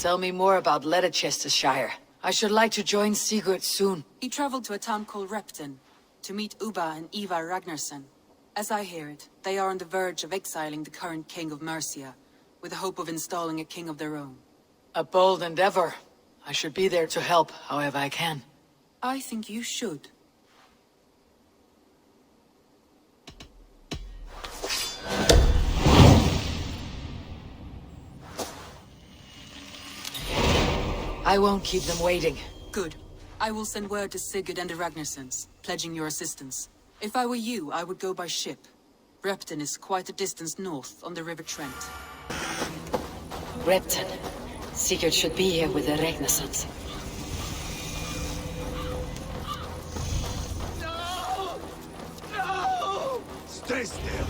Tell me more about Ledecestrescire. I should like to join Sigurd soon. He traveled to a town called Repton to meet Ubba and Eivor Ragnarsson. As I hear it, they are on the verge of exiling the current king of Mercia, with the hope of installing a king of their own. A bold endeavor. I should be there to help, however I can. I think you should. I won't keep them waiting. Good. I will send word to Sigurd and the Ragnarssons, pledging your assistance. If I were you, I would go by ship. Repton is quite a distance north on the River Trent. Repton. Sigurd should be here with the Ragnarssons. No! No! Stay still!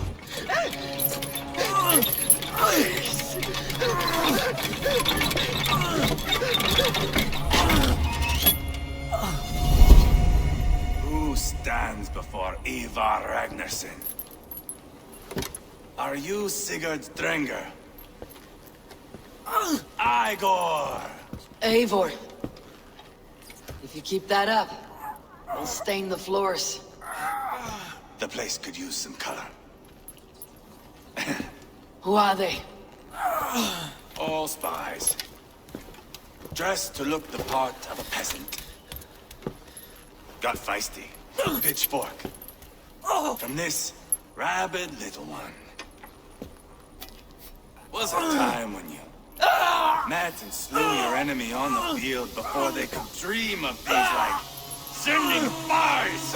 Who stands before Eivor Ragnarsson? Are you Sigurd Drenger? Eivor! Eivor. If you keep that up, we'll stain the floors. The place could use some color. Who are they? All spies. Dressed to look the part of a peasant. Got feisty. Pitchfork. From this rabid little one. Was a time when you met and slew your enemy on the field before they could dream of things like sending spies.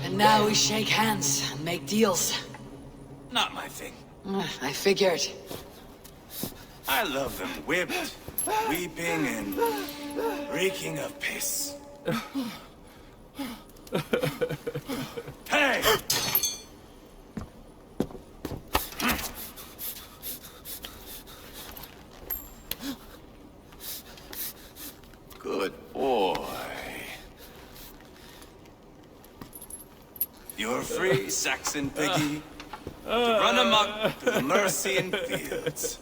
And now we shake hands and make deals. Not my thing. I figured. I love them whipped, weeping, and reeking of piss. Hey! Good boy. You're free, Saxon piggy, to run amok through the Mercian fields.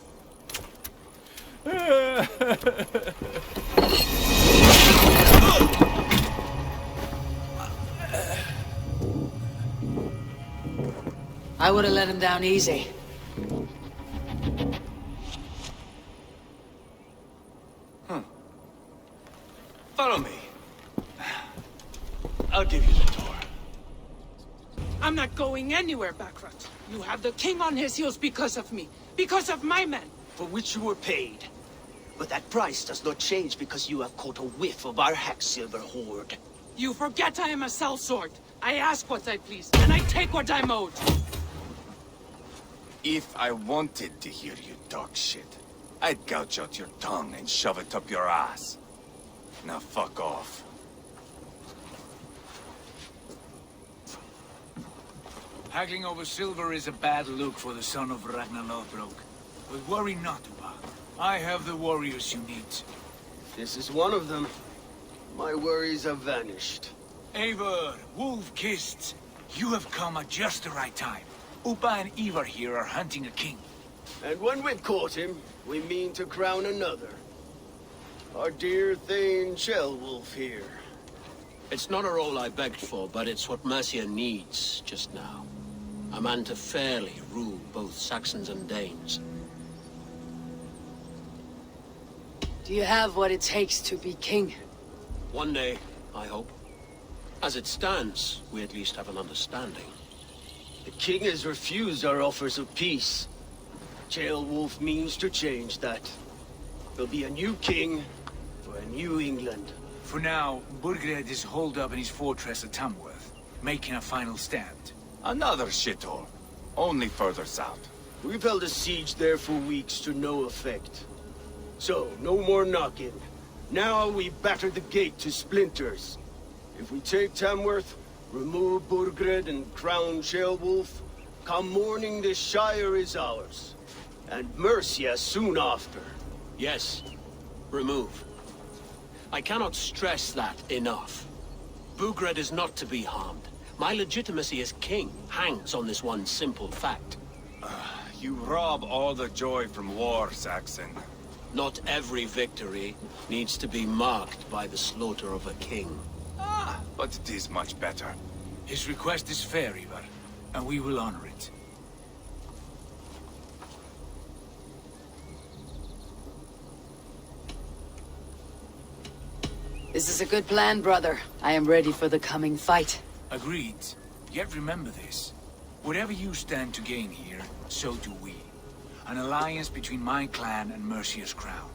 I would have let him down easy. Follow me. I'll give you the door. I'm not going anywhere, Backrot. You have the king on his heels because of me. Because of my men. For which you were paid. But that price does not change because you have caught a whiff of our Hacksilver hoard. You forget I am a sellsword. I ask what I please, and I take what I'm owed. If I wanted to hear you talk shit, I'd gouge out your tongue and shove it up your ass. Now fuck off. Haggling over silver is a bad look for the son of Ragnar Lothbrok. But worry not, Ubba. I have the warriors you need. This is one of them. My worries have vanished. Eivor, wolf-kissed, you have come at just the right time. Ubba and Eivor here are hunting a king. And when we've caught him, we mean to crown another. Our dear Thane Shellwolf here. It's not a role I begged for, but it's what Mercia needs just now. A man to fairly rule both Saxons and Danes. Do you have what it takes to be king? One day, I hope. As it stands, we at least have an understanding. The king has refused our offers of peace. Shellwolf means to change that. There'll be a new king for a new England. For now, Burgred is holed up in his fortress at Tamworth, making a final stand. Another shithole. Only further south. We've held a siege there for weeks to no effect. So, no more knocking. Now we batter the gate to splinters. If we take Tamworth, remove Burgred and crown Shellwolf, come morning the Shire is ours. And Mercia soon after. Yes, remove. I cannot stress that enough. Burgred is not to be harmed. My legitimacy as king hangs on this one simple fact. You rob all the joy from war, Saxon. Not every victory needs to be marked by the slaughter of a king. But it is much better. His request is fair, Eivor, and we will honor it. This is a good plan, brother. I am ready for the coming fight. Agreed. Yet remember this. Whatever you stand to gain here, so do we. An alliance between my clan and Mercia's crown.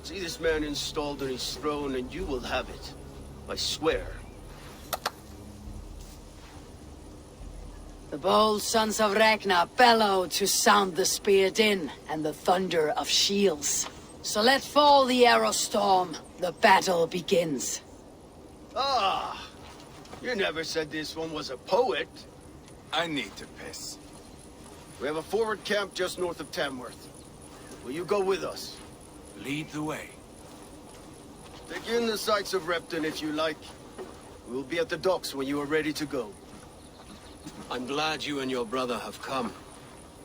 See this man installed on his throne and you will have it. I swear. The bold sons of Ragnar bellow to sound the spear din and the thunder of shields. So let fall the arrow storm. The battle begins. Ah! You never said this one was a poet. I need to piss. We have a forward camp just north of Tamworth. Will you go with us? Lead the way. Begin the sights of Repton if you like. We'll be at the docks when you are ready to go. I'm glad you and your brother have come,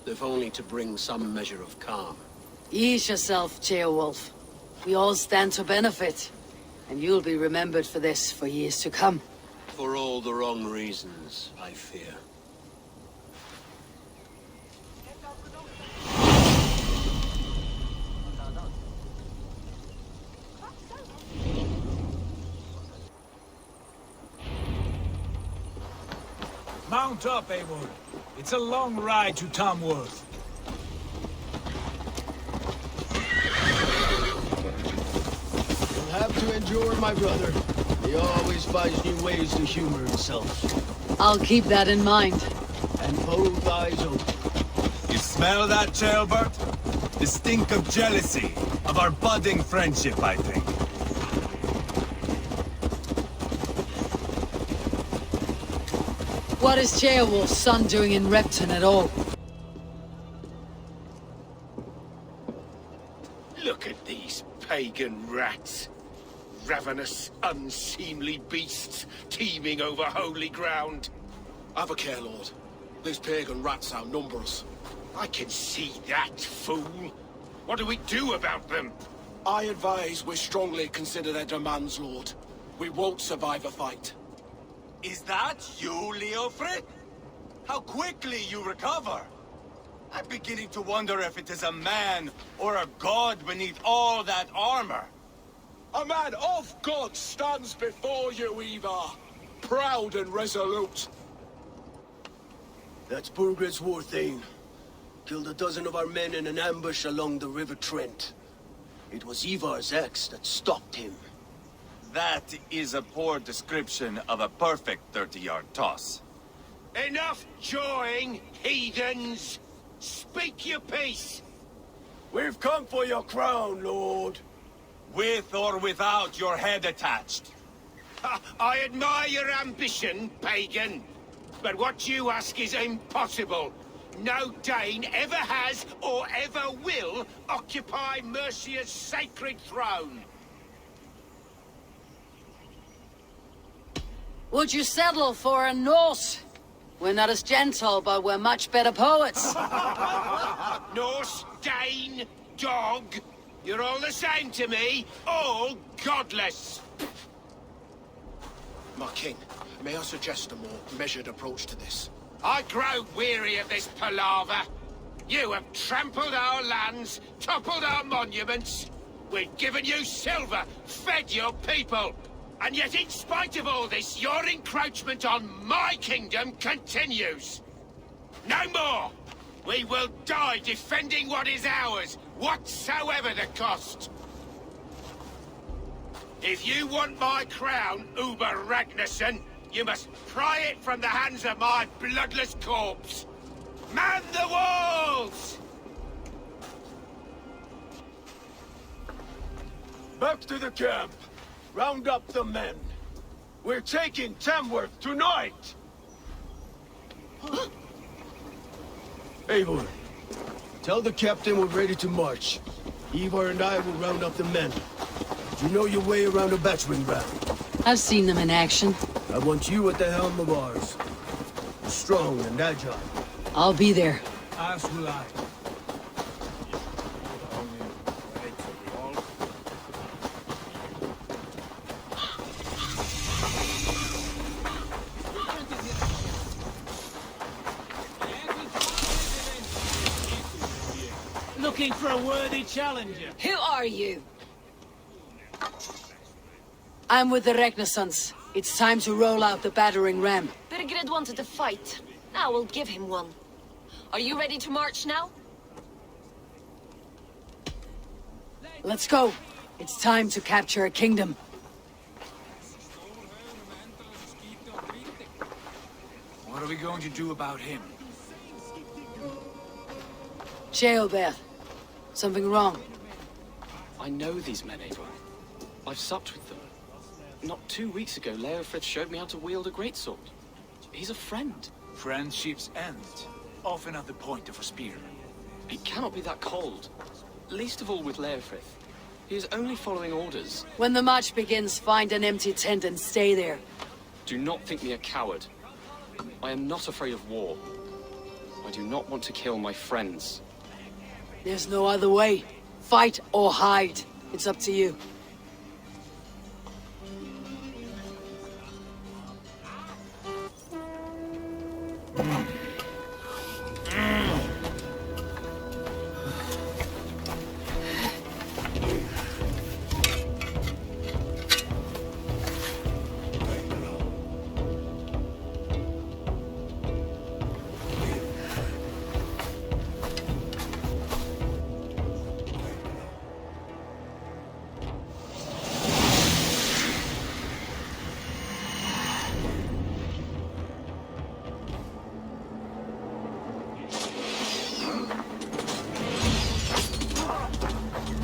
if only to bring some measure of calm. Ease yourself, Ceolwulf. We all stand to benefit, and you'll be remembered for this for years to come. For all the wrong reasons, I fear. Mount up, Eivor. It's a long ride to Tamworth. You'll have to endure, my brother. He always finds new ways to humor himself. I'll keep that in mind. And both eyes open. You smell that, Ceolbert? The stink of jealousy, of our budding friendship, I think. What is Ceolwulf's son doing in Repton at all? Look at these pagan rats. Ravenous, unseemly beasts teeming over holy ground. Have a care, Lord. These pagan rats outnumber us. I can see that, fool. What do we do about them? I advise we strongly consider their demands, Lord. We won't survive a fight. Is that you, Leofrid? How quickly you recover! I'm beginning to wonder if it is a man or a god beneath all that armor. A man of God stands before you, Eivor. Proud and resolute. That's Burgred's war thane. Killed a dozen of our men in an ambush along the River Trent. It was Eivor's axe that stopped him. That is a poor description of a perfect 30-yard toss. Enough jawing, heathens! Speak your piece! We've come for your crown, Lord. With or without your head attached. Ha, I admire your ambition, pagan. But what you ask is impossible. No Dane ever has or ever will occupy Mercia's sacred throne. Would you settle for a Norse? We're not as gentle, but we're much better poets. Norse, Dane, dog. You're all the same to me. All godless. My king, may I suggest a more measured approach to this? I grow weary of this palaver. You have trampled our lands, toppled our monuments. We've given you silver, fed your people. And yet, in spite of all this, your encroachment on my kingdom continues. No more! We will die defending what is ours, whatsoever the cost. If you want my crown, Uber Ragnarsson, you must pry it from the hands of my bloodless corpse. Man the walls! Back to the camp. Round up the men. We're taking Tamworth tonight! Eivor, tell the captain we're ready to march. Eivor and I will round up the men. You know your way around a battering ram. I've seen them in action. I want you at the helm of ours. Strong and agile. I'll be there. As will I. Looking for a worthy challenger. Who are you? I'm with the Renaissance. It's time to roll out the battering ram. Birgred wanted to fight. Now we'll give him one. Are you ready to march now? Let's go. It's time to capture a kingdom. What are we going to do about him? Jailbert. Something wrong? I know these men, Eivor. I've supped with them. Not 2 weeks ago, Leofrid showed me how to wield a greatsword. He's a friend. Friendships end, often at the point of a spear. He cannot be that cold. Least of all with Leofrid. He is only following orders. When the march begins, find an empty tent and stay there. Do not think me a coward. I am not afraid of war. I do not want to kill my friends. There's no other way. Fight or hide. It's up to you.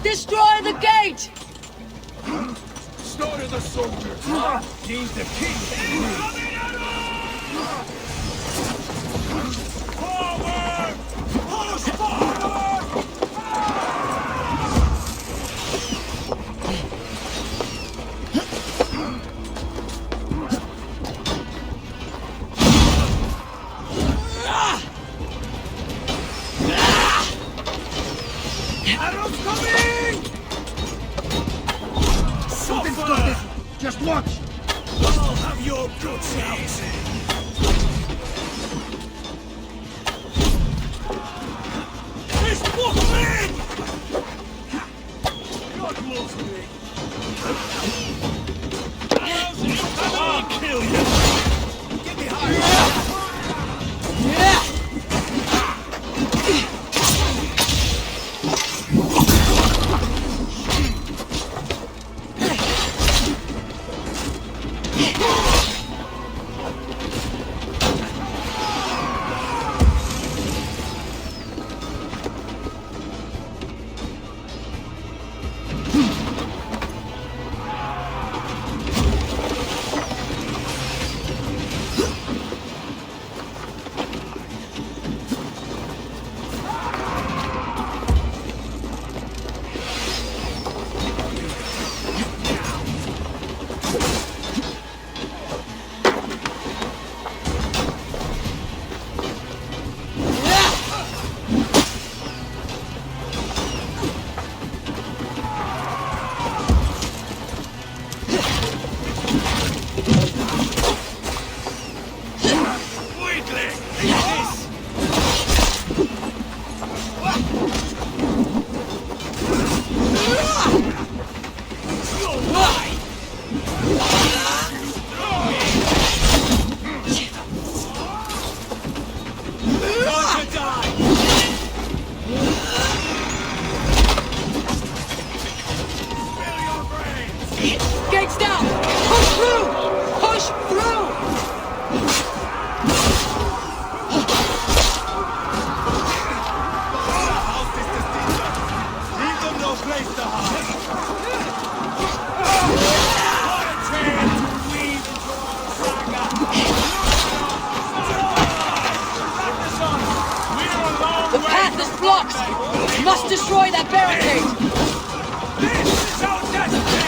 Destroy the gate! Start of the soldiers! He's the king! Forward! Push forward! Arrows coming! Something's got this! Just watch! I'll have your guts out! This bookman! God loves me! I'll kill you! Get me higher! Gates down! Push through! Push through! Leave them no place to hide! What a chance to weave into our saga! We're a long The way path is blocked! We must destroy that barricade! This is our destiny!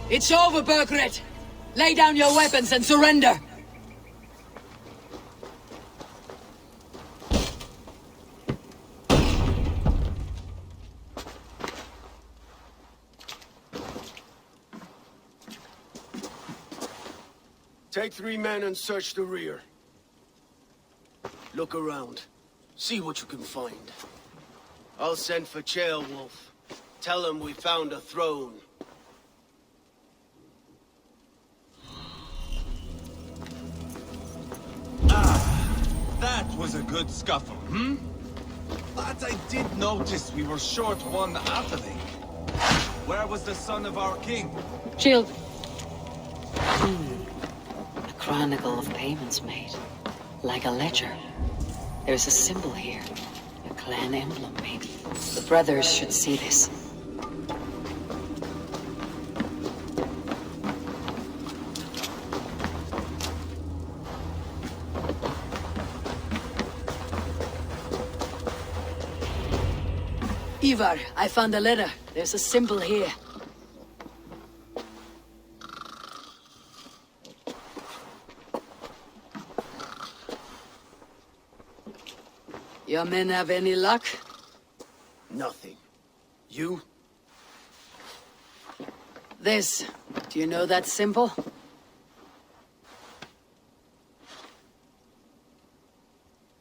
It's over, Bergret! Lay down your weapons and surrender! Take 3 men and search the rear. Look around. See what you can find. I'll send for Ceolwulf. Tell him we found a throne. That was a good scuffle, hmm? But I did notice we were short one athelink. Where was the son of our king? Shield. A chronicle of payments made. Like a ledger. There's a symbol here. A clan emblem, maybe. The brothers should see this. Eivor, I found a letter. There's a symbol here. Your men have any luck? Nothing. You? This. Do you know that symbol?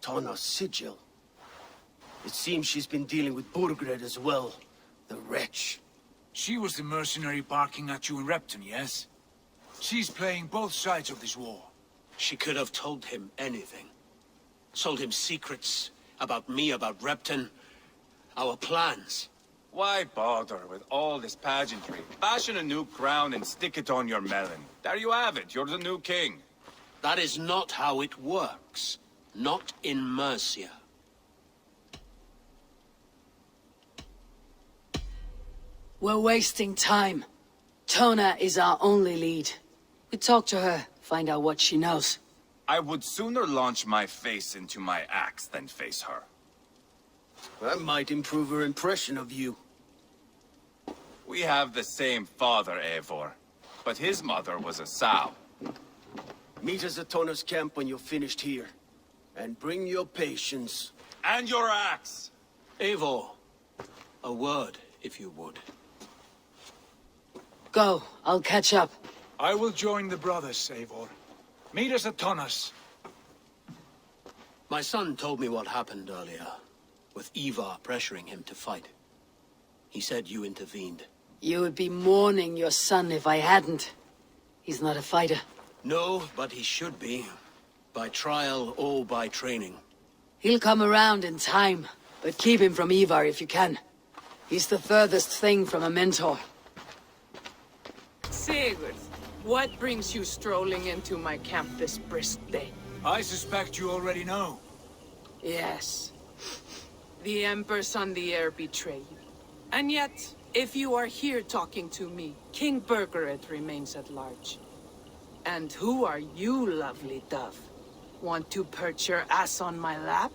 Tana's sigil. It seems she's been dealing with Burgred as well. The wretch. She was the mercenary barking at you in Repton, yes? She's playing both sides of this war. She could have told him anything. Told him secrets about me, about Repton, our plans. Why bother with all this pageantry? Fashion a new crown and stick it on your melon. There you have it, you're the new king. That is not how it works. Not in Mercia. We're wasting time. Tona is our only lead. We talk to her, find out what she knows. I would sooner launch my face into my axe than face her. That might improve her impression of you. We have the same father, Eivor, but his mother was a sow. Meet us at Tona's camp when you're finished here. And bring your patience. And your axe! Eivor, a word, if you would. Go, I'll catch up. I will join the brothers, Eivor. Meet us at Tonas. My son told me what happened earlier, with Eivor pressuring him to fight. He said you intervened. You would be mourning your son if I hadn't. He's not a fighter. No, but he should be. By trial or by training. He'll come around in time, but keep him from Eivor if you can. He's the furthest thing from a mentor. Sigurd, what brings you strolling into my camp this brisk day? I suspect you already know. Yes. The Emperor's on the air betray you. And yet, if you are here talking to me, King Burgred remains at large. And who are you, lovely dove? Want to perch your ass on my lap?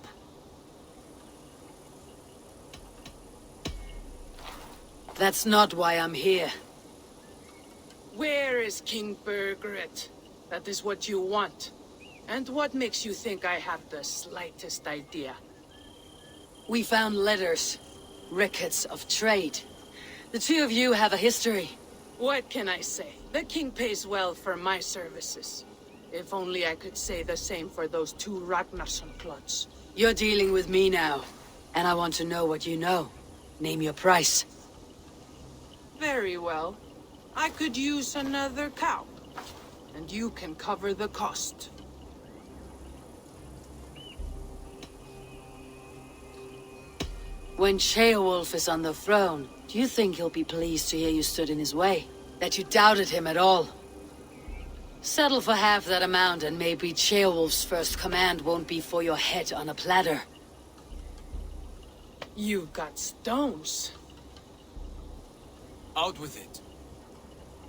That's not why I'm here. Where is King Burgred? That is what you want. And what makes you think I have the slightest idea? We found letters, records of trade. The two of you have a history. What can I say? The king pays well for my services. If only I could say the same for those two Ragnarsson clods. You're dealing with me now, and I want to know what you know. Name your price. Very well. I could use another cow. And you can cover the cost. When Ceolwulf is on the throne, do you think he'll be pleased to hear you stood in his way? That you doubted him at all? Settle for half that amount and maybe Ceolwulf's first command won't be for your head on a platter. You've got stones. Out with it.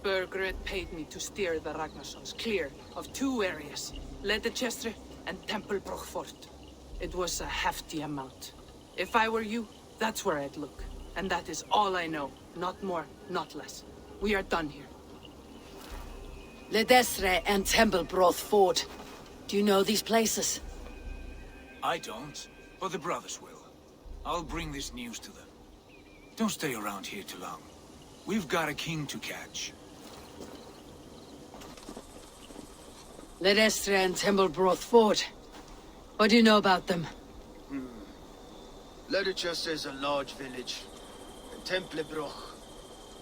Burgred paid me to steer the Ragnarssons clear of two areas, Ledecestrescire and Templebroch Fort. It was a hefty amount. If I were you, that's where I'd look. And that is all I know. Not more, not less. We are done here. Ledecestrescire and Templebroch Fort. Do you know these places? I don't, but the brothers will. I'll bring this news to them. Don't stay around here too long. We've got a king to catch. Ledecestrescire and Templebroch Fort. What do you know about them? Ledecestrescire is a large village. And Templebroch,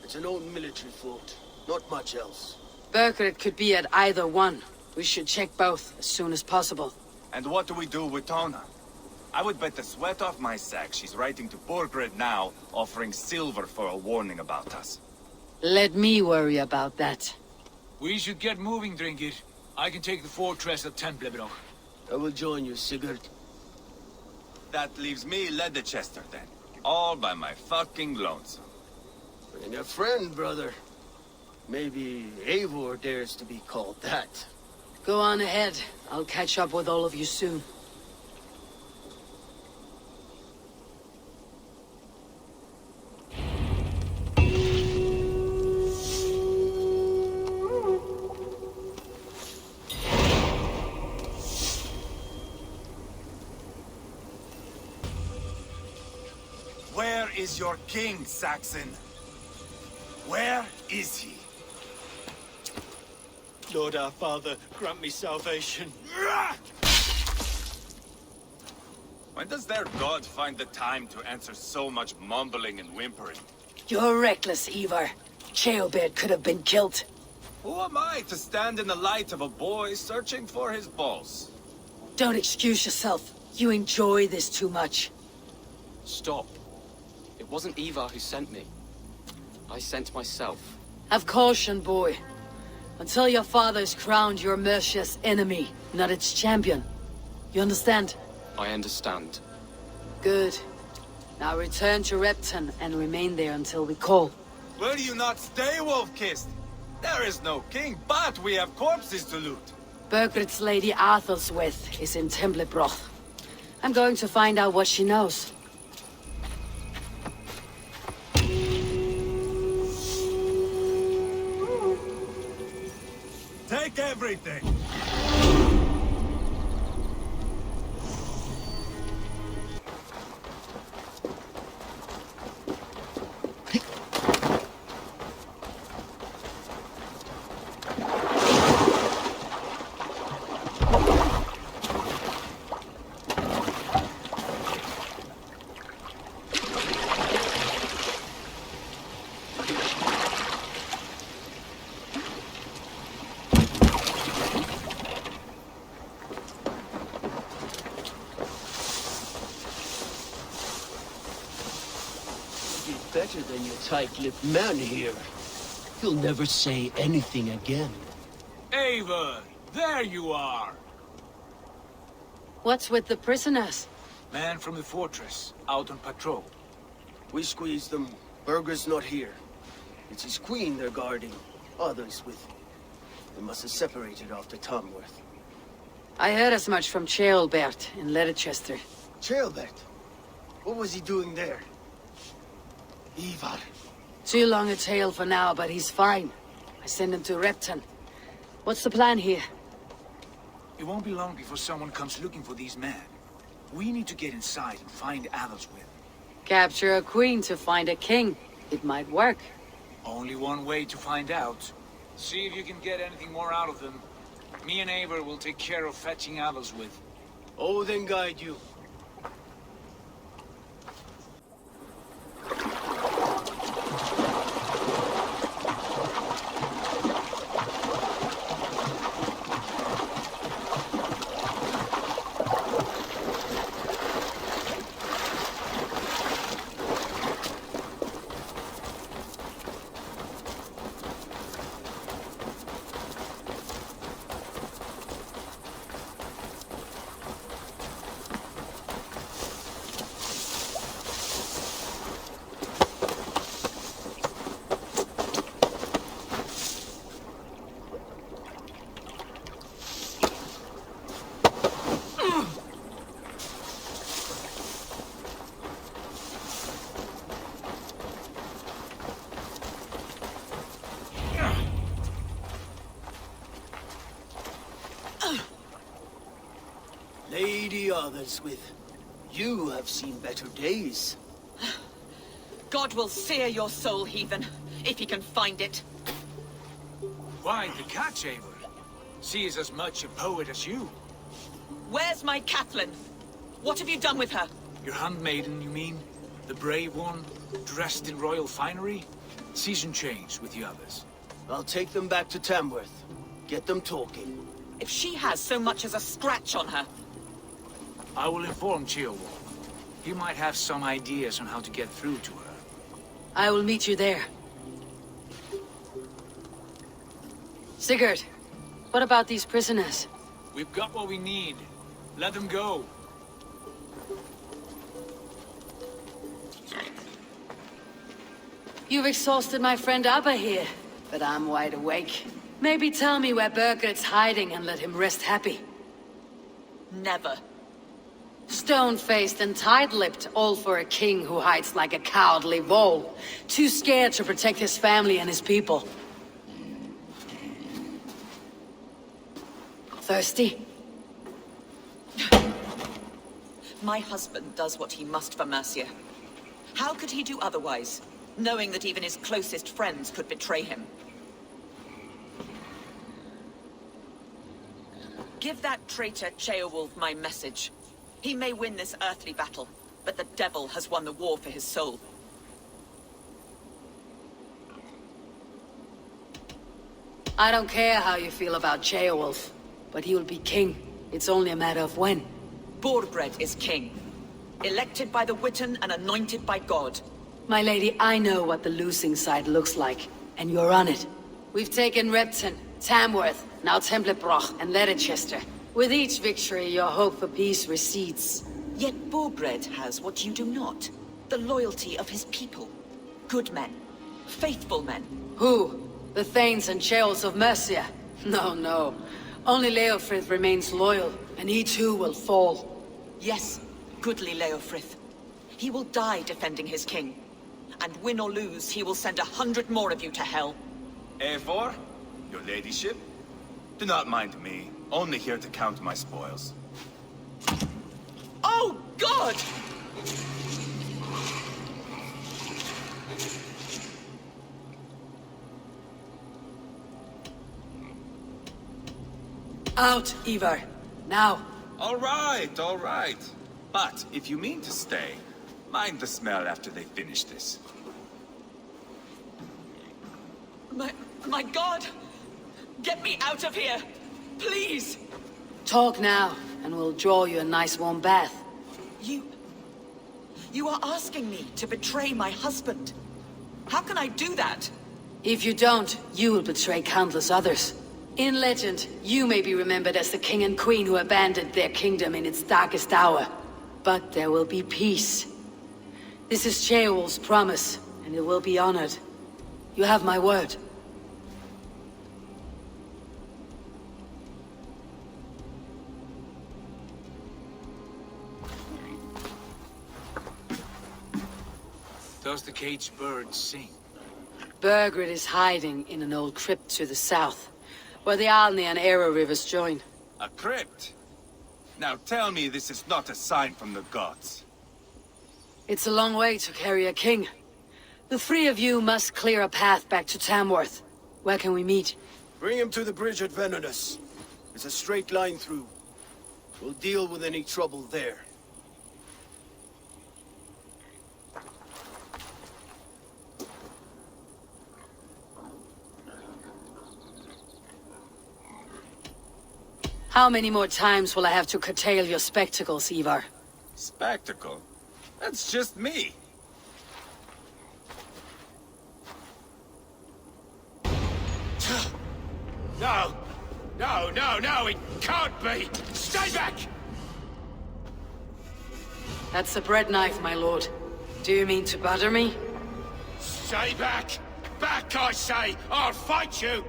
it's an old military fort. Not much else. Burgred could be at either one. We should check both as soon as possible. And what do we do with Tona? I would bet the sweat off my sack she's writing to Burgred now, offering silver for a warning about us. Let me worry about that. We should get moving, Drinkit. I can take the fortress at Templebroch. I will join you, Sigurd. That leaves me Ledecestrescire then. All by my fucking lonesome. Bring a friend, brother. Maybe Eivor dares to be called that. Go on ahead. I'll catch up with all of you soon. Where is your king, Saxon? Where is he? Lord our Father, grant me salvation. When does their god find the time to answer so much mumbling and whimpering? You're reckless, Eivor. Ceolbert could have been killed. Who am I to stand in the light of a boy searching for his balls? Don't excuse yourself. You enjoy this too much. Stop. It wasn't Eivor who sent me. I sent myself. Have caution, boy. Until your father's crowned your Mercia's enemy, not its champion. You understand? I understand. Good. Now return to Repton and remain there until we call. Will you not stay, Wolf-Kissed? There is no king, but we have corpses to loot. Bergred's Lady Arthelswith is in Templebroth. I'm going to find out what she knows. Take everything! Better than your tight-lipped man here. You'll never say anything again. Eivor, there you are! What's with the prisoners? Man from the fortress, out on patrol. We squeezed them. Berger's not here. It's his queen they're guarding. Others with him. They must have separated after Tamworth. I heard as much from Ceolbert in Ledecestrescire. Ceolbert? What was he doing there? Eivor. Too long a tale for now, but he's fine. I send him to Repton. What's the plan here? It won't be long before someone comes looking for these men. We need to get inside and find Adelswith. Capture a queen to find a king. It might work. Only one way to find out. See if you can get anything more out of them. Me and Eivor will take care of fetching Adelswith. Oh, then guide you. Lady Arthelswith, you have seen better days. God will sear your soul, heathen, if he can find it. Why the catch, Eivor? She is as much a poet as you. Where's my Catelyn? What have you done with her? Your handmaiden, you mean? The brave one, dressed in royal finery? Season change with the others. I'll take them back to Tamworth. Get them talking. If she has so much as a scratch on her. I will inform Ceolwulf. He might have some ideas on how to get through to her. I will meet you there. Sigurd, what about these prisoners? We've got what we need. Let them go. You've exhausted my friend Abba here, but I'm wide awake. Maybe tell me where Bergred's hiding and let him rest happy. Never. Stone-faced and tight-lipped, all for a king who hides like a cowardly vole. Too scared to protect his family and his people. Thirsty? My husband does what he must for Mercia. How could he do otherwise, knowing that even his closest friends could betray him? Give that traitor Ceolwulf my message. He may win this earthly battle, but the devil has won the war for his soul. I don't care how you feel about Ceolwulf, but he will be king. It's only a matter of when. Borbred is king. Elected by the Witan and anointed by God. My lady, I know what the losing side looks like, and you're on it. We've taken Repton, Tamworth, now Templebroch and Ledecestre. With each victory, your hope for peace recedes. Yet Borbred has what you do not. The loyalty of his people. Good men. Faithful men. Who? The Thanes and Ceolls of Mercia? No, no. Only Leofrith remains loyal, and he too will fall. Yes, goodly Leofrith. He will die defending his king. And win or lose, he will send 100 more of you to hell. Eivor, your ladyship? Do not mind me. Only here to count my spoils. Oh, God! Out, Eivor. Now. All right, all right. But if you mean to stay, mind the smell after they finish this. My God! Get me out of here! Please! Talk now, and we'll draw you a nice warm bath. You are asking me to betray my husband. How can I do that? If you don't, you will betray countless others. In legend, you may be remembered as the king and queen who abandoned their kingdom in its darkest hour. But there will be peace. This is Ceolwulf's promise, and it will be honored. You have my word. Does the caged bird sing? Burgred is hiding in an old crypt to the south, where the Alni and Arrow rivers join. A crypt? Now tell me this is not a sign from the gods. It's a long way to carry a king. The three of you must clear a path back to Tamworth. Where can we meet? Bring him to the bridge at Venonus. It's a straight line through. We'll deal with any trouble there. How many more times will I have to curtail your spectacles, Eivor? Spectacle? That's just me. No! No, no, no, it can't be! Stay back! That's a bread knife, my lord. Do you mean to butter me? Stay back! Back, I say! I'll fight you!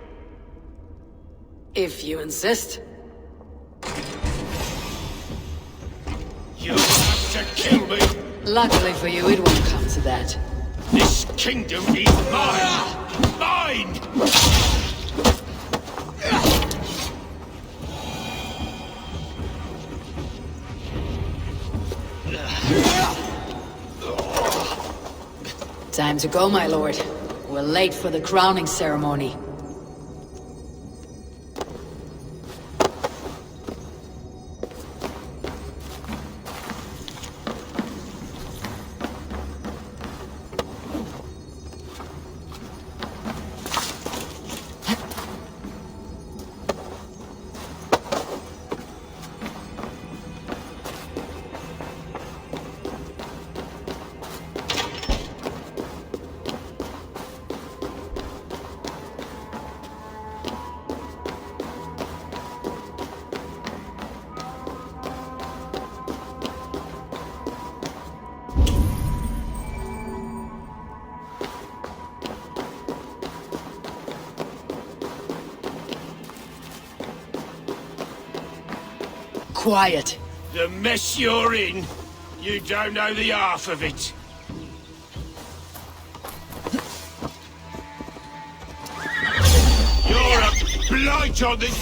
If you insist. You'll have to kill me! Luckily for you, it won't come to that. This kingdom is mine! Mine! Time to go, my lord. We're late for the crowning ceremony. Quiet. The mess you're in, you don't know the half of it. You're a blight on this...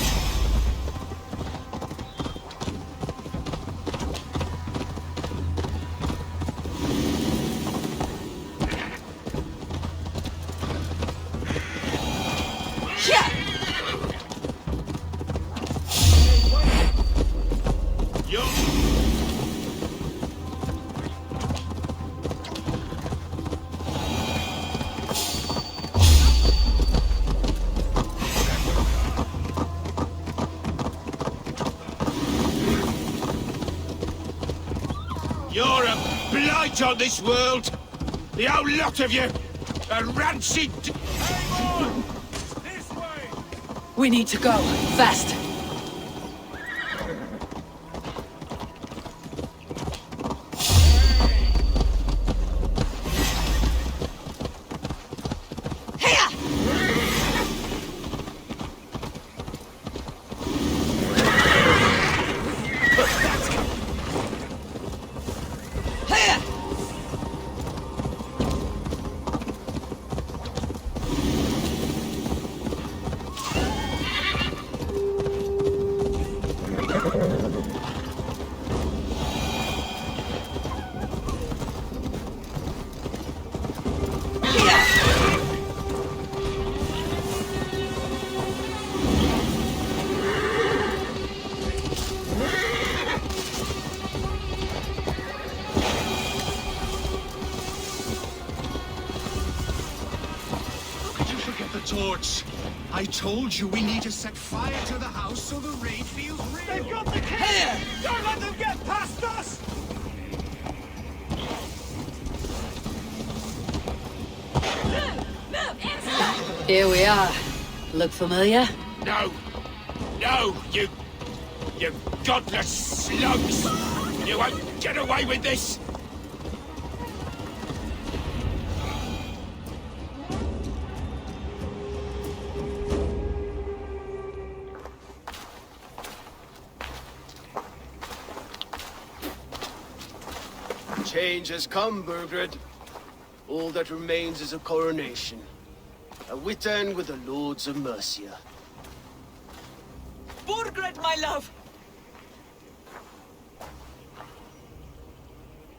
want on this world? The whole lot of you! A rancid... This way! We need to go. Fast. Torch. I told you we need to set fire to the house so the raid feels real. They've got the key! Here! Don't let them get past us! Here we are. Look familiar? No! No, you godless slugs! You won't get away with this! Change has come, Burgred. All that remains is a coronation. A Witan with the Lords of Mercia. Burgred, my love!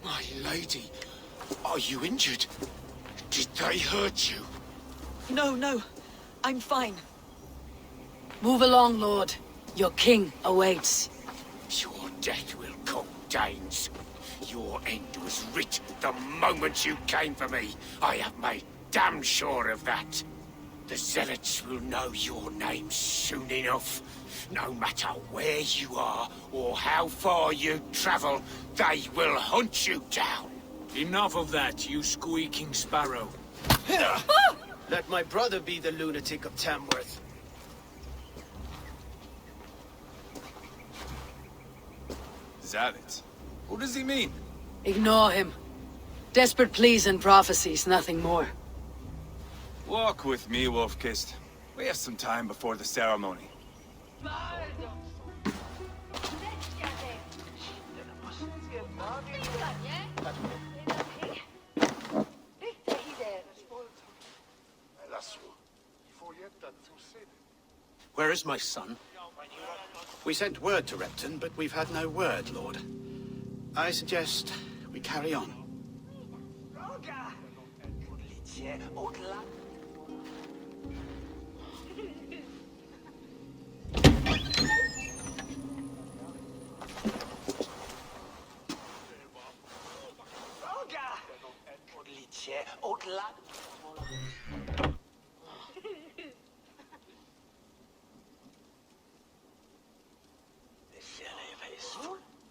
My lady, are you injured? Did they hurt you? No, no. I'm fine. Move along, Lord. Your king awaits. Your death will cool Danes. Your end was writ the moment you came for me. I have made damn sure of that. The Zealots will know your name soon enough. No matter where you are or how far you travel, they will hunt you down. Enough of that, you squeaking sparrow. Let my brother be the lunatic of Tamworth. Zealots? What does he mean? Ignore him. Desperate pleas and prophecies, nothing more. Walk with me, Wolf-Kissed. We have some time before the ceremony. Where is my son? We sent word to Repton, but we've had no word, Lord. I suggest we carry on.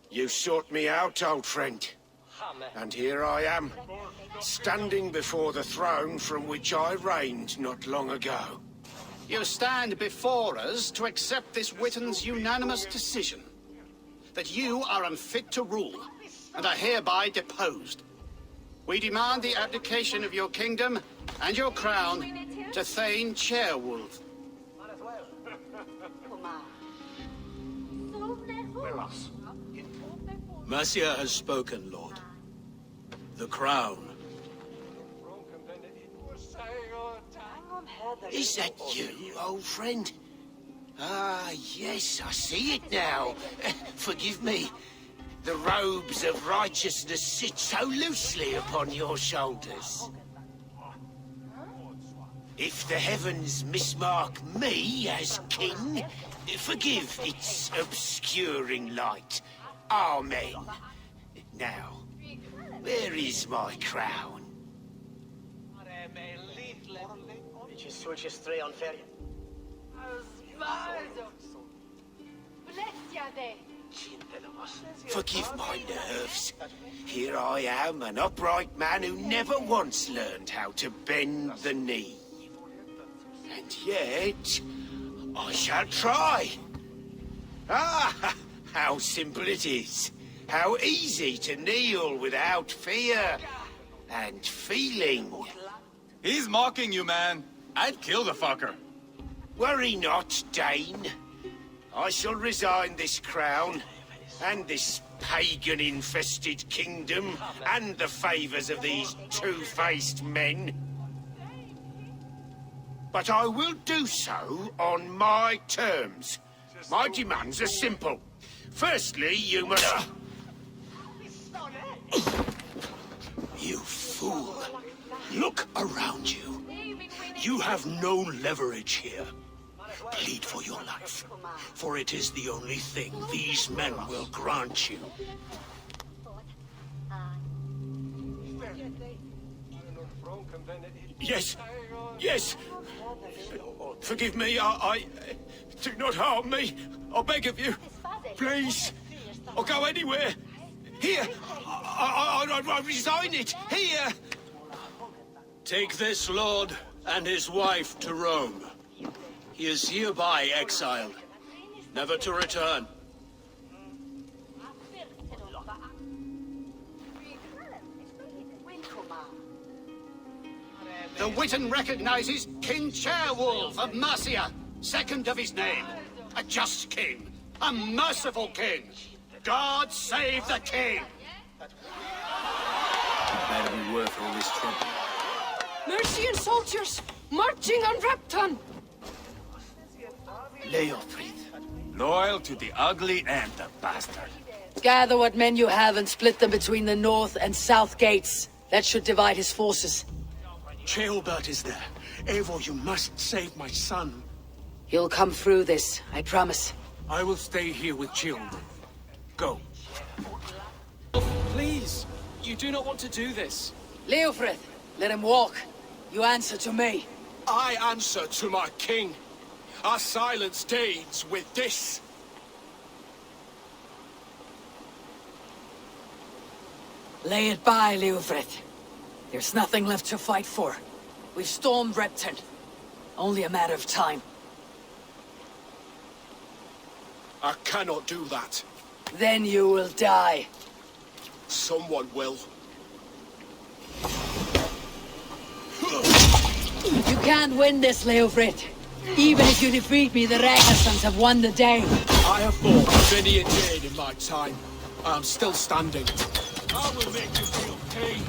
You sought me out, old friend. And here I am, standing before the throne from which I reigned not long ago. You stand before us to accept this Witan's unanimous decision. That you are unfit to rule, and are hereby deposed. We demand the abdication of your kingdom and your crown to Thane Chairwolf. Mercia has spoken, Lord. The crown. Is that you, old friend? Ah, yes, I see it now. Forgive me. The robes of righteousness sit so loosely upon your shoulders. If the heavens mismark me as king, forgive its obscuring light. Amen. Now, where is my crown? Forgive my nerves. Here I am, an upright man who never once learned how to bend the knee. And yet, I shall try. Ah, how simple it is. How easy to kneel without fear and feeling. He's mocking you, man. I'd kill the fucker. Worry not, Dane. I shall resign this crown, and this pagan-infested kingdom, and the favors of these two-faced men. But I will do so on my terms. My demands are simple. Firstly, you must... You fool. Look around you. You have no leverage here. Plead for your life, for it is the only thing these men will grant you. Yes, yes. Forgive me, I do not harm me. I beg of you. Please. I'll go anywhere. Here. I resign it. Here. Take this lord and his wife to Rome. He is hereby exiled, never to return. The Witan recognizes King Ceolwulf of Mercia, second of his name. A just king, a merciful king. God save the king! Better be worth all this trouble. Mercian soldiers, marching on Repton! Leofrid. Loyal to the ugly and the bastard. Gather what men you have and split them between the north and south gates. That should divide his forces. Ceolbert is there. Eivor, you must save my son. He'll come through this, I promise. I will stay here with children. Go. Please, you do not want to do this. Leofrid, let him walk. You answer to me. I answer to my king. I silence Danes with this. Lay it by, Leofrid. There's nothing left to fight for. We've stormed Repton. Only a matter of time. I cannot do that. Then you will die. Someone will. You can't win this, Leofrid. Even if you defeat me, the Ragnarsons have won the day. I have fought many a day in my time. I am still standing. I will make you feel pain.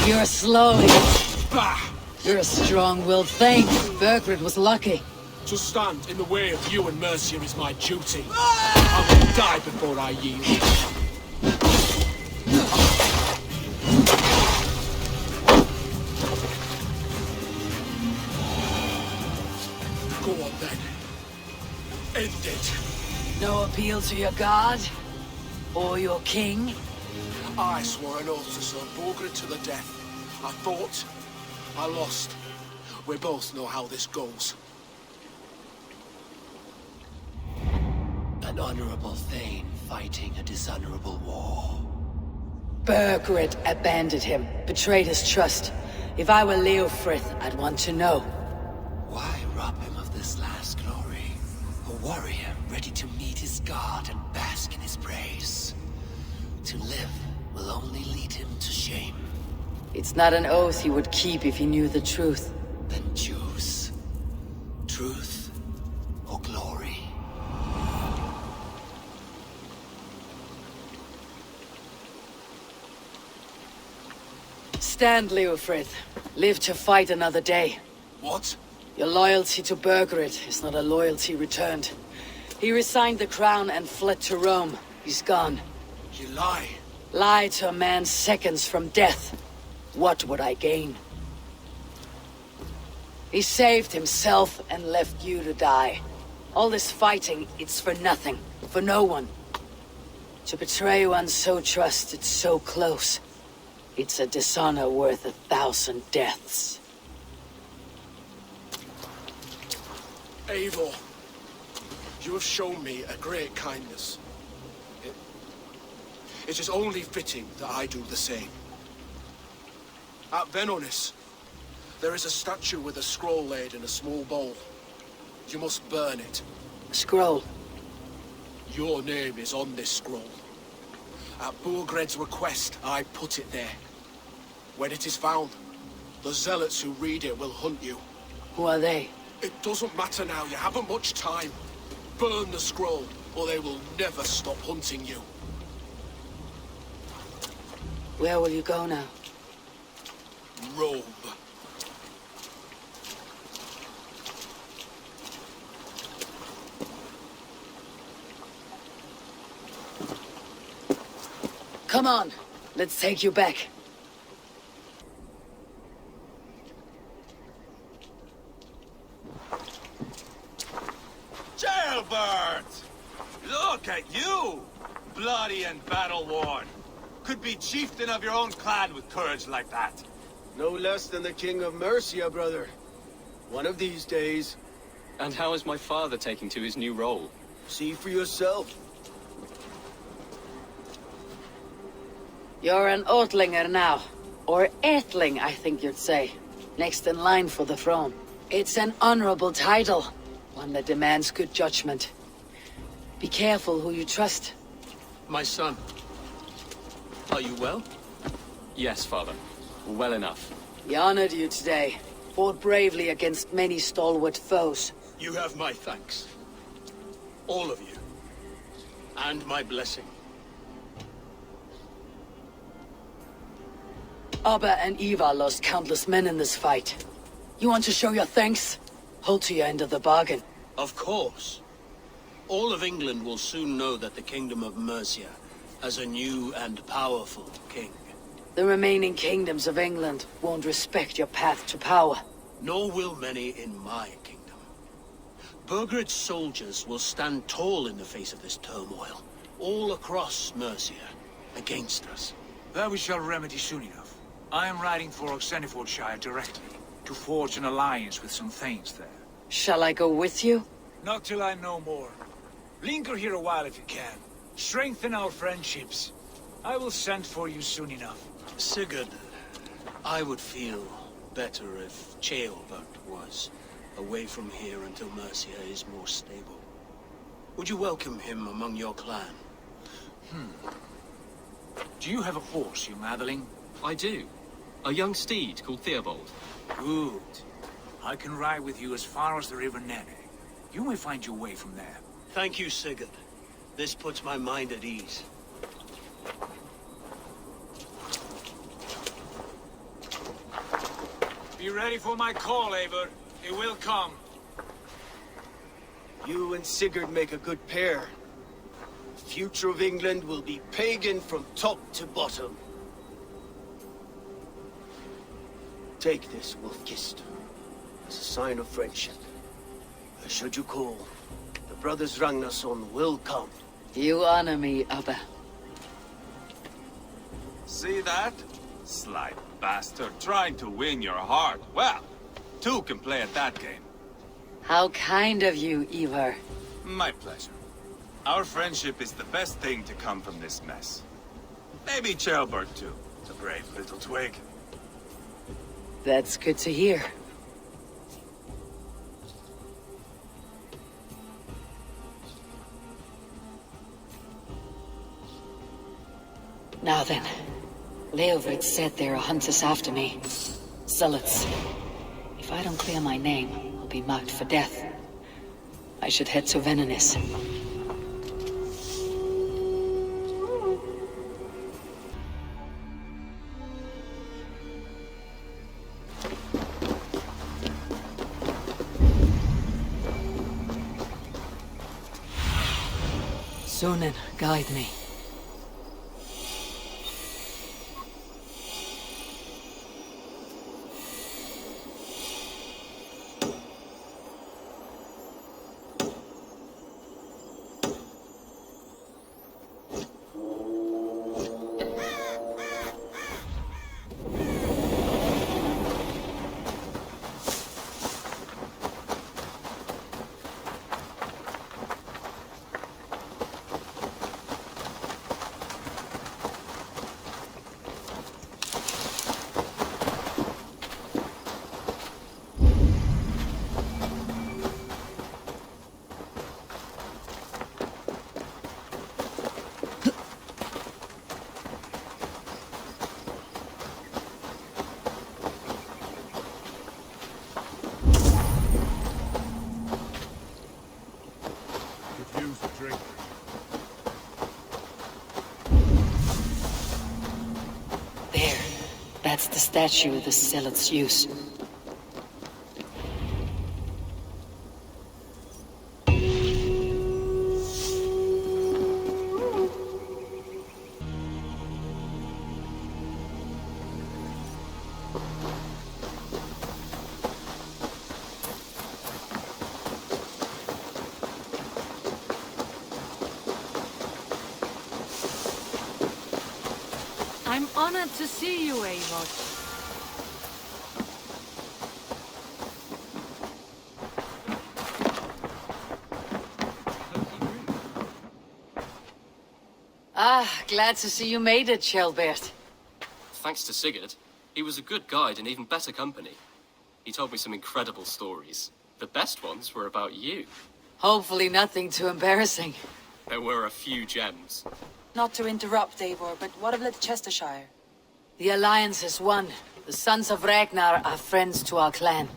You're slow. Bah! You're a strong-willed thing. Bergred was lucky. To stand in the way of you and Mercia is my duty. I will die before I yield. Go on then. End it. No appeal to your god? Or your king? I swore an oath to serve Borgred to the death. I fought. I lost. We both know how this goes. An honorable Thane fighting a dishonorable war. Bergred abandoned him, betrayed his trust. If I were Leofrith, I'd want to know. Why rob him of this last glory? A warrior ready to meet his god and bask in his praise. To live will only lead him to shame. It's not an oath he would keep if he knew the truth. Then choose. Truth or glory. Stand, Leofrith. Live to fight another day. What? Your loyalty to Bergred is not a loyalty returned. He resigned the crown and fled to Rome. He's gone. You lie. Lie to a man seconds from death. What would I gain? He saved himself and left you to die. All this fighting, it's for nothing. For no one. To betray one so trusted, so close. It's a dishonor worth 1,000 deaths. Eivor, you have shown me a great kindness. It is only fitting that I do the same. At Venonis, there is a statue with a scroll laid in a small bowl. You must burn it. A scroll? Your name is on this scroll. At Burgred's request, I put it there. When it is found, the Zealots who read it will hunt you. Who are they? It doesn't matter now, you haven't much time. Burn the scroll, or they will never stop hunting you. Where will you go now? Rome. Come on, let's take you back. Jailbird! Look at you! Bloody and battle-worn. Could be chieftain of your own clan with courage like that. No less than the King of Mercia, brother. One of these days. And how is my father taking to his new role? See for yourself. You're an Ortlinger now. Or Aethling, I think you'd say. Next in line for the throne. It's an honorable title. One that demands good judgment. Be careful who you trust. My son. Are you well? Yes, father. Well enough. He honored you today. Fought bravely against many stalwart foes. You have my thanks. All of you. And my blessing. Ubba and Eivor lost countless men in this fight. You want to show your thanks? Hold to your end of the bargain. Of course. All of England will soon know that the Kingdom of Mercia has a new and powerful king. The remaining kingdoms of England won't respect your path to power. Nor will many in my kingdom. Burgred's soldiers will stand tall in the face of this turmoil, all across Mercia, against us. That we shall remedy soon enough. I am riding for Oxenfordshire directly, to forge an alliance with some thanes there. Shall I go with you? Not till I know more. Linger here a while if you can. Strengthen our friendships. I will send for you soon enough. Sigurd, I would feel better if Ceolbert was away from here until Mercia is more stable. Would you welcome him among your clan? Do you have a horse, you Madeline? I do. A young steed called Theobald. Good. I can ride with you as far as the River Nene. You may find your way from there. Thank you, Sigurd. This puts my mind at ease. Be ready for my call, Eivor. It will come. You and Sigurd make a good pair. The future of England will be pagan from top to bottom. Take this, Wolf-Kissed, as a sign of friendship. Should you call, the brothers Ragnarsson will come. You honor me, Ubba. See that? Sly bastard trying to win your heart. Well, two can play at that game. How kind of you, Eivor. My pleasure. Our friendship is the best thing to come from this mess. Maybe Ceolbert too. A brave little twig. That's good to hear. Now then, Leofrid said there are hunters after me. Zealots. If I don't clear my name, I'll be marked for death. I should head to Venonis. Sunan, guide me. There. That's the statue the Zealots use. I'm honored to see you, Eivor. Ah, glad to see you made it, Shelbert. Thanks to Sigurd, he was a good guide and even better company. He told me some incredible stories. The best ones were about you. Hopefully nothing too embarrassing. There were a few gems. Not to interrupt, Eivor, but what of Ledecestrescire? The Alliance is won. The Sons of Ragnar are friends to our clan.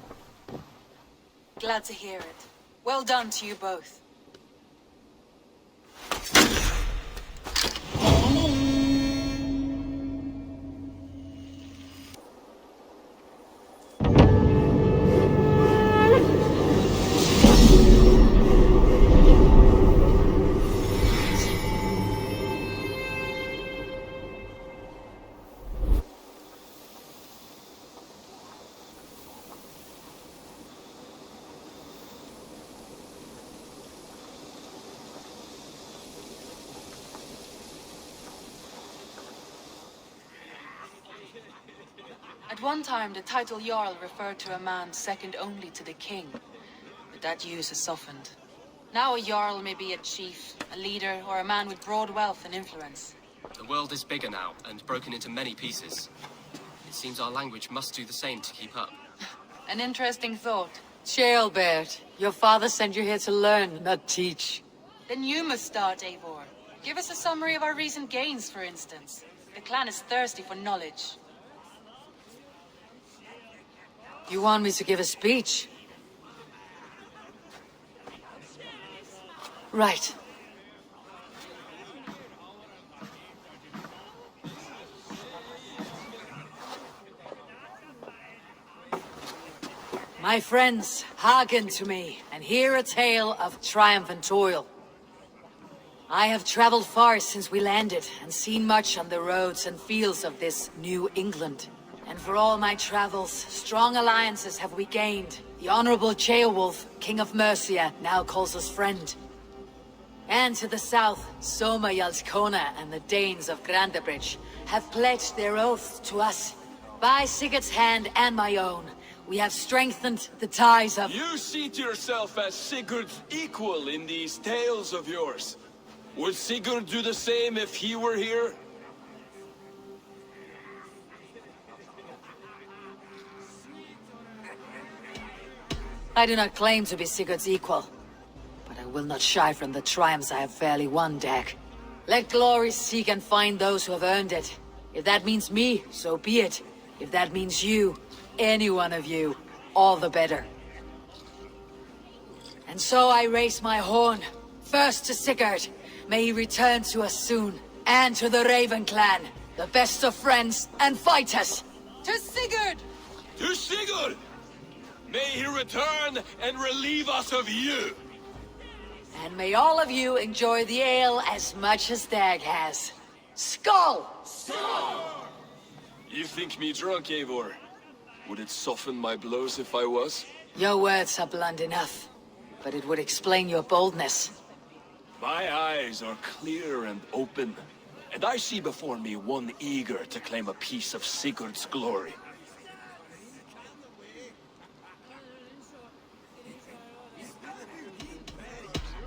Glad to hear it. Well done to you both. At one time, the title Jarl referred to a man second only to the king, but that use has softened. Now a Jarl may be a chief, a leader, or a man with broad wealth and influence. The world is bigger now, and broken into many pieces. It seems our language must do the same to keep up. An interesting thought. Shelbert, your father sent you here to learn, not teach. Then you must start, Eivor. Give us a summary of our recent gains, for instance. The clan is thirsty for knowledge. You want me to give a speech? Right. My friends, hearken to me, and hear a tale of triumph and toil. I have traveled far since we landed, and seen much on the roads and fields of this New England. And for all my travels, strong alliances have we gained. The Honorable Ceolwulf, King of Mercia, now calls us friend. And to the south, Soma Jarlskona and the Danes of Grandabridge have pledged their oaths to us. By Sigurd's hand and my own, we have strengthened the ties of— You seat yourself as Sigurd's equal in these tales of yours. Would Sigurd do the same if he were here? I do not claim to be Sigurd's equal, but I will not shy from the triumphs I have fairly won, Dag. Let glory seek and find those who have earned it. If that means me, so be it. If that means you, any one of you, all the better. And so I raise my horn, first to Sigurd. May he return to us soon, and to the Raven clan, the best of friends and fighters. To Sigurd! To Sigurd! May he return and relieve us of you! And may all of you enjoy the ale as much as Dag has. Skull! Skull! You think me drunk, Eivor? Would it soften my blows if I was? Your words are blunt enough, but it would explain your boldness. My eyes are clear and open, and I see before me one eager to claim a piece of Sigurd's glory.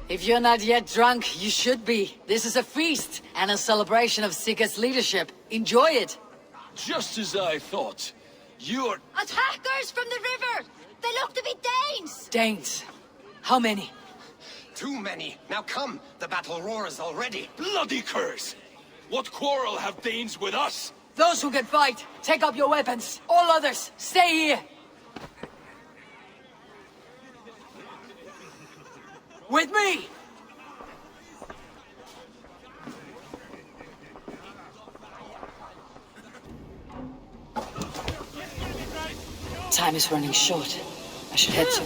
If you're not yet drunk, you should be. This is a feast, and a celebration of Sigurd's leadership. Enjoy it! Just as I thought. You're— Attackers from the river! They look to be Danes! Danes? How many? Too many. Now come, the battle roars already. Bloody curse! What quarrel have Danes with us? Those who can fight, take up your weapons. All others, stay here! With me! Time is running short. I should head to...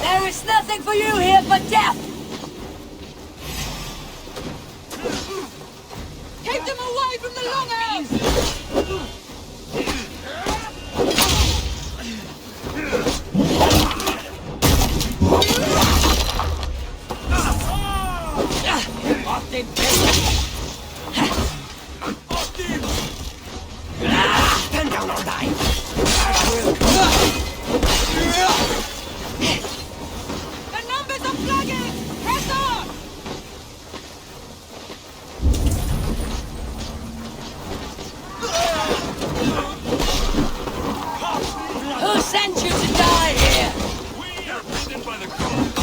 There is nothing for you here but death! Keep them away from the longhouse! Stand down or die! The numbers are flagging! Press on! Who sent you to die here? We are bidden by the gods!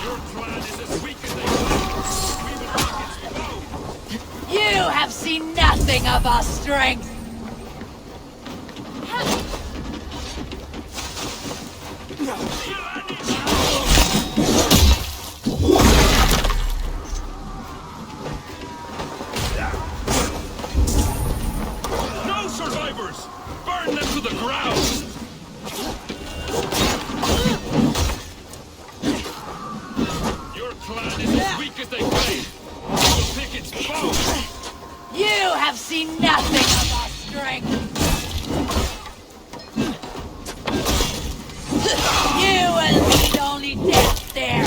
Your clan is as weak as they are. We will make its foe! You have seen nothing of our strength! No survivors! Burn them to the ground! Your clan is as weak as they claim. We will pick its bones! You have seen nothing of our strength! You will meet only death there!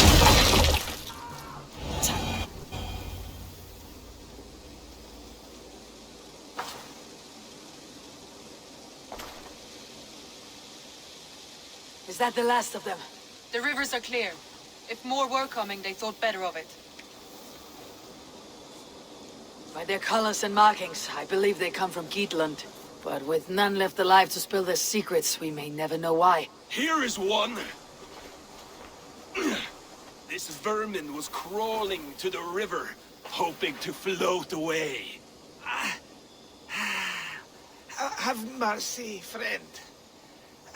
Is that the last of them? The rivers are clear. If more were coming, they thought better of it. By their colors and markings, I believe they come from Geatland. But with none left alive to spill their secrets, we may never know why. Here is one. This vermin was crawling to the river, hoping to float away. Have mercy, friend.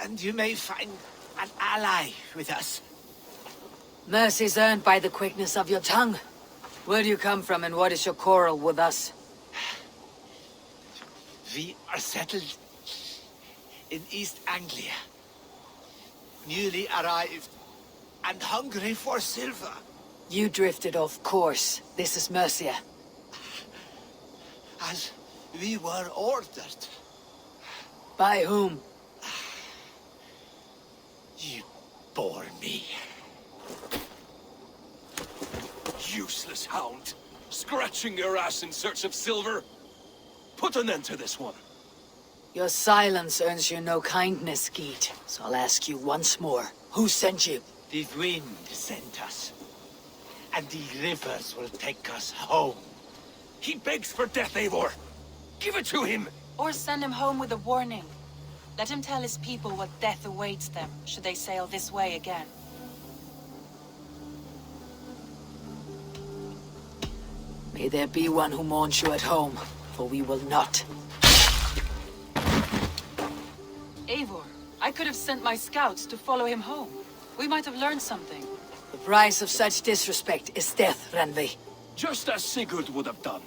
And you may find an ally with us. Mercy's earned by the quickness of your tongue. Where do you come from and what is your quarrel with us? We are settled in East Anglia. Newly arrived and hungry for silver. You drifted off course. This is Mercia. As we were ordered. By whom? You bore me. Useless hound. Scratching your ass in search of silver. Put an end to this one. Your silence earns you no kindness, Geet. So I'll ask you once more. Who sent you? The wind sent us. And the rivers will take us home. He begs for death, Eivor. Give it to him. Or send him home with a warning. Let him tell his people what death awaits them, should they sail this way again. May there be one who mourns you at home, for we will not. Eivor, I could have sent my scouts to follow him home. We might have learned something. The price of such disrespect is death, Randvi. Just as Sigurd would have done.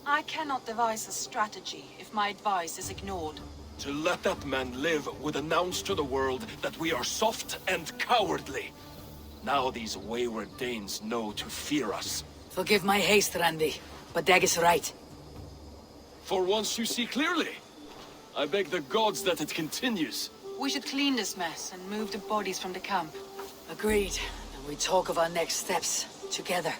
I cannot devise a strategy if my advice is ignored. To let that man live would announce to the world that we are soft and cowardly. Now these wayward Danes know to fear us. Forgive my haste, Randvi, but Dag is right. For once you see clearly. I beg the gods that it continues. We should clean this mess and move the bodies from the camp. Agreed. And we talk of our next steps, together.